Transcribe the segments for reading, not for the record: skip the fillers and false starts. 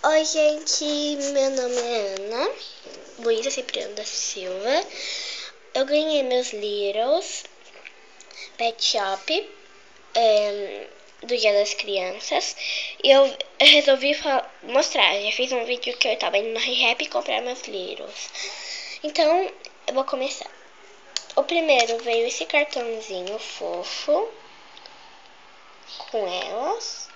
Oi, gente, meu nome é Ana Luísa Cipriano da Silva. Eu ganhei meus Littles Pet Shop do Dia das Crianças. E eu resolvi mostrar. Já fiz um vídeo que eu tava indo na ReHap comprar meus Littles. Então, eu vou começar. O primeiro veio esse cartãozinho fofo com elas.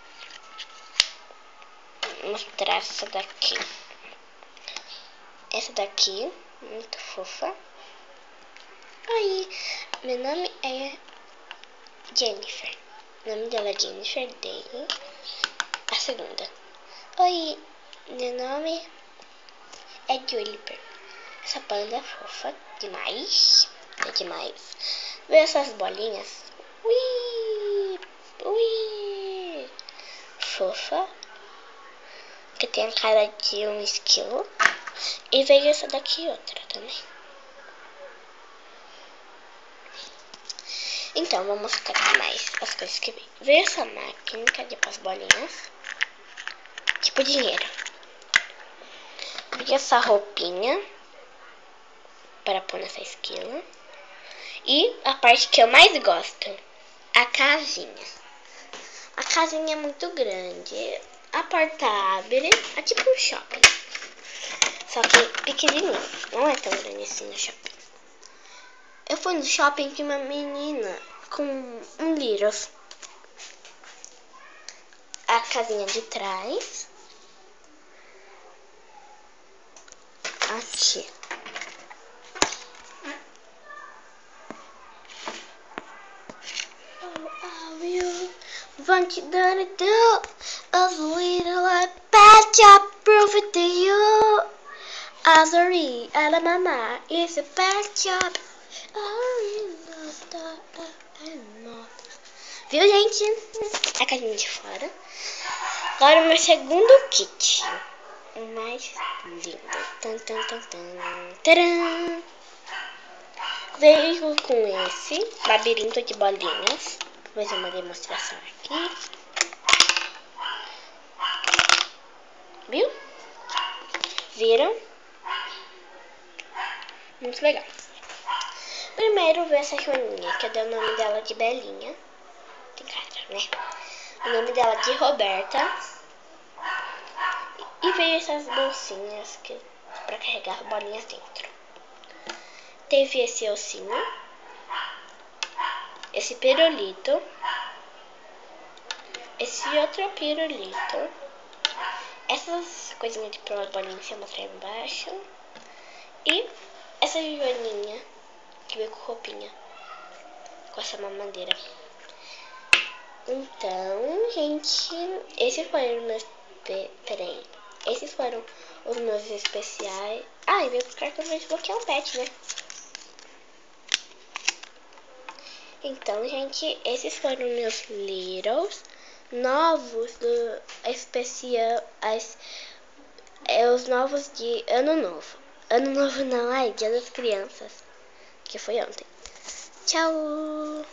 Vou mostrar essa daqui. Essa daqui, muito fofa. Oi, meu nome é Jennifer. O nome dela é Jennifer Day. A segunda. Oi, meu nome é Juliper. Essa panda é fofa demais. É demais. Vê essas bolinhas. Ui, ui. Fofa. Que tem a cara de um esquilo. E veio essa daqui outra também. Então, vou mostrar mais as coisas que veio. Veio essa máquina, cadê as bolinhas? Tipo dinheiro. Veio essa roupinha para pôr nessa esquila. E a parte que eu mais gosto, a casinha. A casinha é muito grande. A porta abre, é tipo um shopping. Só que pequenininho, não é tão grande assim no shopping. Eu fui no shopping com uma menina com um Littles. A casinha de trás. Aqui. Want to do as little pet shop prove it to you. Azuri, ela mama, is a pet shop. Viu, gente? A casinha de fora. Agora o meu segundo kit. O mais lindo. Tan, tan, tan, tan. Tcharam! Veio com esse labirinto de bolinhas. Vou fazer uma demonstração aqui. Viu? Viram? Muito legal. Primeiro veio essa joaninha, que eu dei o nome dela de Belinha. Tem cara, né? O nome dela de Roberta. E veio essas bolsinhas pra carregar bolinhas dentro. Teve esse ossinho. Esse pirulito. Esse outro pirulito. Essas coisinhas de pôr as bolinhas que eu mostrei embaixo. E essa joaninha que veio com roupinha. Com essa mamadeira. Então, gente, esses foram os meus... Peraí. Esses foram os meus especiais. Ah, e veio com os cartões de desbloquear um pet, né? Então, gente, esses foram meus Littles novos do especial, os novos de Ano Novo. Ano Novo não, ai, Dia das Crianças, que foi ontem. Tchau!